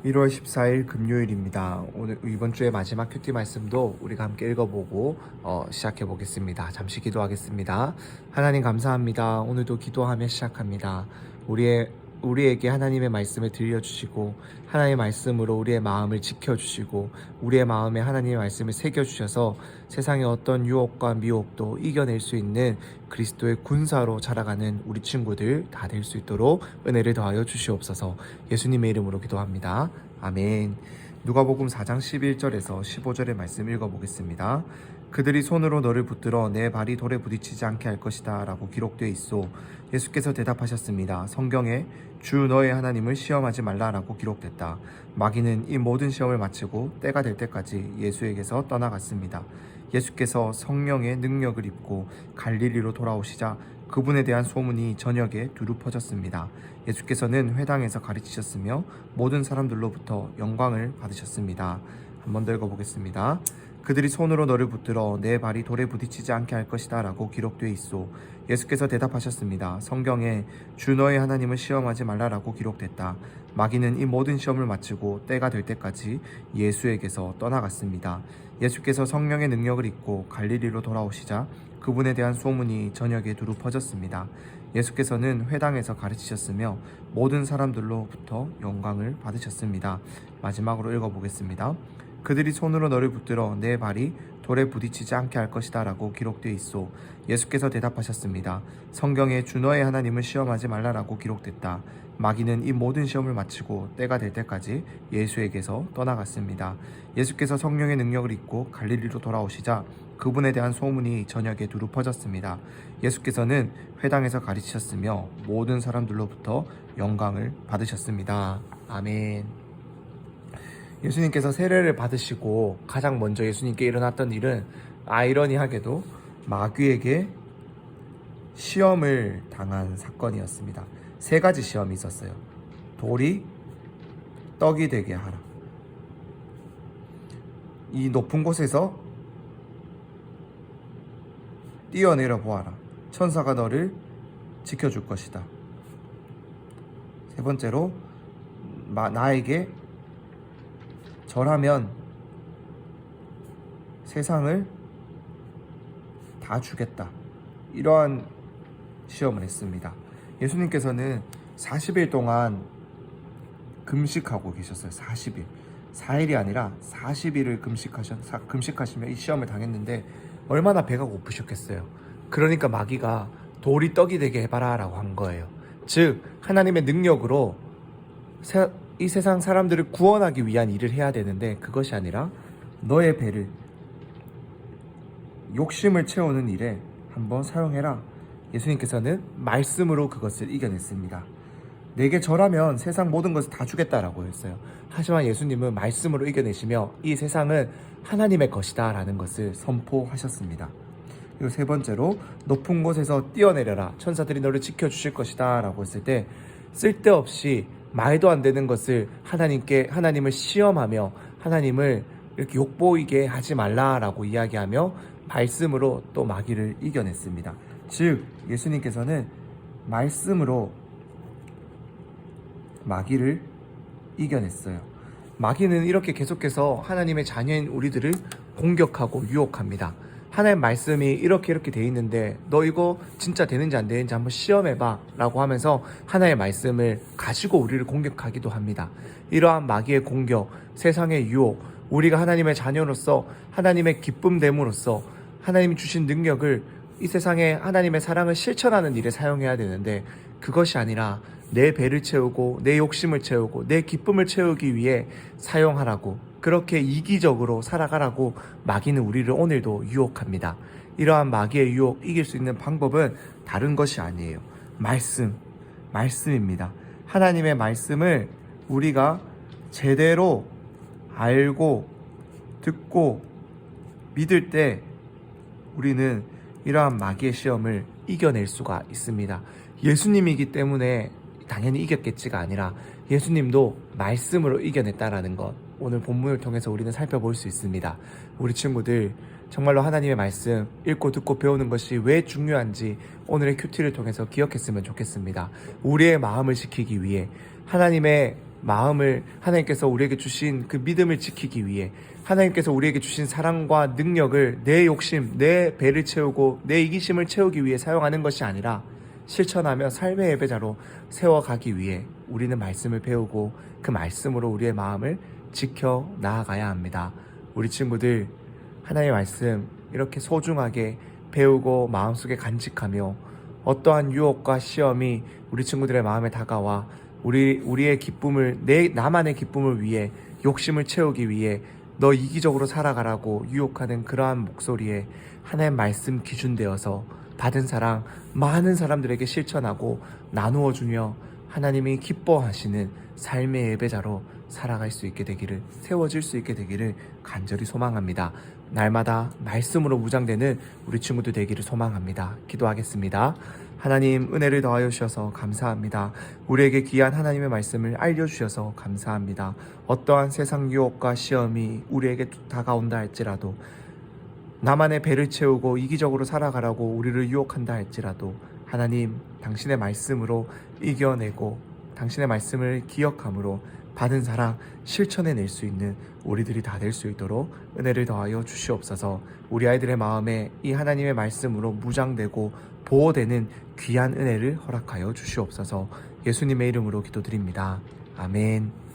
1월 14일 금요일입니다. 오늘 이번 주의 마지막 큐티 말씀도 우리가 함께 읽어보고 시작해 보겠습니다. 잠시 기도하겠습니다. 하나님 감사합니다. 오늘도 기도하며 시작합니다. 우리에게 하나님의 말씀을 들려주시고 하나님의 말씀으로 우리의 마음을 지켜주시고 우리의 마음에 하나님의 말씀을 새겨주셔서 세상의 어떤 유혹과 미혹도 이겨낼 수 있는 그리스도의 군사로 자라가는 우리 친구들 다 될 수 있도록 은혜를 더하여 주시옵소서. 예수님의 이름으로 기도합니다. 아멘. 누가복음 4장 11절에서 15절의 말씀 읽어보겠습니다. 그들이 손으로 너를 붙들어 내 발이 돌에 부딪히지 않게 할 것이다 라고 기록되어 있어. 예수께서 대답하셨습니다. 성경에 주 너의 하나님을 시험하지 말라라고 기록됐다. 마귀는 이 모든 시험을 마치고 때가 될 때까지 예수에게서 떠나갔습니다. 예수께서 성령의 능력을 입고 갈릴리로 돌아오시자 그분에 대한 소문이 전역에 두루 퍼졌습니다. 예수께서는 회당에서 가르치셨으며 모든 사람들로부터 영광을 받으셨습니다. 한 번 더 읽어보겠습니다. 그들이 손으로 너를 붙들어 내 발이 돌에 부딪히지 않게 할 것이다 라고 기록되어 있어. 예수께서 대답하셨습니다. 성경에 주 너의 하나님을 시험하지 말라라고 기록됐다. 마귀는 이 모든 시험을 마치고 때가 될 때까지 예수에게서 떠나갔습니다. 예수께서 성령의 능력을 입고 갈릴리로 돌아오시자 그분에 대한 소문이 전역에 두루 퍼졌습니다. 예수께서는 회당에서 가르치셨으며 모든 사람들로부터 영광을 받으셨습니다. 마지막으로 읽어보겠습니다. 그들이 손으로 너를 붙들어 내 발이 돌에 부딪히지 않게 할 것이다 라고 기록되어 있어. 예수께서 대답하셨습니다. 성경에 주 너의 하나님을 시험하지 말라라고 기록됐다. 마귀는 이 모든 시험을 마치고 때가 될 때까지 예수에게서 떠나갔습니다. 예수께서 성령의 능력을 입고 갈릴리로 돌아오시자 그분에 대한 소문이 전역에 두루 퍼졌습니다. 예수께서는 회당에서 가르치셨으며 모든 사람들로부터 영광을 받으셨습니다. 아멘. 예수님께서 세례를 받으시고 가장 먼저 예수님께 일어났던 일은 아이러니하게도 마귀에게 시험을 당한 사건이었습니다. 세 가지 시험이 있었어요. 돌이 떡이 되게 하라. 이 높은 곳에서 뛰어내려 보아라. 천사가 너를 지켜줄 것이다. 세 번째로 나에게 절하면 세상을 다 주겠다. 이러한 시험을 했습니다. 예수님께서는 40일 동안 금식하고 계셨어요. 40일. 4일이 아니라 40일을 금식하시며 이 시험을 당했는데 얼마나 배가 고프셨겠어요. 그러니까 마귀가 돌이 떡이 되게 해봐라 라고 한 거예요. 즉 하나님의 능력으로 이 세상 사람들을 구원하기 위한 일을 해야 되는데 그것이 아니라 너의 배를 욕심을 채우는 일에 한번 사용해라. 예수님께서는 말씀으로 그것을 이겨냈습니다. 내게 절하면 세상 모든 것을 다 주겠다라고 했어요. 하지만 예수님은 말씀으로 이겨내시며 이 세상은 하나님의 것이다 라는 것을 선포하셨습니다. 그리고 세 번째로 높은 곳에서 뛰어내려라. 천사들이 너를 지켜주실 것이다 라고 했을 때 쓸데없이 말도 안 되는 것을 하나님을 시험하며 하나님을 이렇게 욕보이게 하지 말라라고 이야기하며 말씀으로 또 마귀를 이겨냈습니다. 즉 예수님께서는 말씀으로 마귀를 이겨냈어요. 마귀는 이렇게 계속해서 하나님의 자녀인 우리들을 공격하고 유혹합니다. 하나님의 말씀이 이렇게 돼 있는데 너 이거 진짜 되는지 안 되는지 한번 시험해봐 라고 하면서 하나님의 말씀을 가지고 우리를 공격하기도 합니다. 이러한 마귀의 공격, 세상의 유혹, 우리가 하나님의 자녀로서 하나님의 기쁨됨으로써 하나님이 주신 능력을 이 세상에 하나님의 사랑을 실천하는 일에 사용해야 되는데 그것이 아니라 내 배를 채우고 내 욕심을 채우고 내 기쁨을 채우기 위해 사용하라고, 그렇게 이기적으로 살아가라고 마귀는 우리를 오늘도 유혹합니다. 이러한 마귀의 유혹 이길 수 있는 방법은 다른 것이 아니에요. 말씀입니다. 하나님의 말씀을 우리가 제대로 알고 듣고 믿을 때 우리는 이러한 마귀의 시험을 이겨낼 수가 있습니다. 예수님이기 때문에 당연히 이겼겠지가 아니라 예수님도 말씀으로 이겨냈다라는 것, 오늘 본문을 통해서 우리는 살펴볼 수 있습니다. 우리 친구들 정말로 하나님의 말씀 읽고 듣고 배우는 것이 왜 중요한지 오늘의 큐티를 통해서 기억했으면 좋겠습니다. 우리의 마음을 지키기 위해 하나님의 마음을 하나님께서 우리에게 주신 그 믿음을 지키기 위해 하나님께서 우리에게 주신 사랑과 능력을 내 욕심, 내 배를 채우고 내 이기심을 채우기 위해 사용하는 것이 아니라 실천하며 삶의 예배자로 세워가기 위해 우리는 말씀을 배우고 그 말씀으로 우리의 마음을 지켜 나아가야 합니다. 우리 친구들, 하나님의 말씀 이렇게 소중하게 배우고 마음속에 간직하며 어떠한 유혹과 시험이 우리 친구들의 마음에 다가와 우리의 기쁨을, 나만의 기쁨을 위해 욕심을 채우기 위해 너 이기적으로 살아가라고 유혹하는 그러한 목소리에 하나님 말씀 기준되어서 받은 사랑 많은 사람들에게 실천하고 나누어 주며 하나님이 기뻐하시는 삶의 예배자로 살아갈 수 있게 되기를, 세워질 수 있게 되기를 간절히 소망합니다. 날마다 말씀으로 무장되는 우리 친구들 되기를 소망합니다. 기도하겠습니다. 하나님, 은혜를 더하여 주셔서 감사합니다. 우리에게 귀한 하나님의 말씀을 알려주셔서 감사합니다. 어떠한 세상 유혹과 시험이 우리에게 다가온다 할지라도, 나만의 배를 채우고 이기적으로 살아가라고 우리를 유혹한다 할지라도 하나님, 당신의 말씀으로 이겨내고 당신의 말씀을 기억함으로 받은 사랑 실천해낼 수 있는 우리들이 다 될 수 있도록 은혜를 더하여 주시옵소서. 우리 아이들의 마음에 이 하나님의 말씀으로 무장되고 보호되는 귀한 은혜를 허락하여 주시옵소서. 예수님의 이름으로 기도드립니다. 아멘.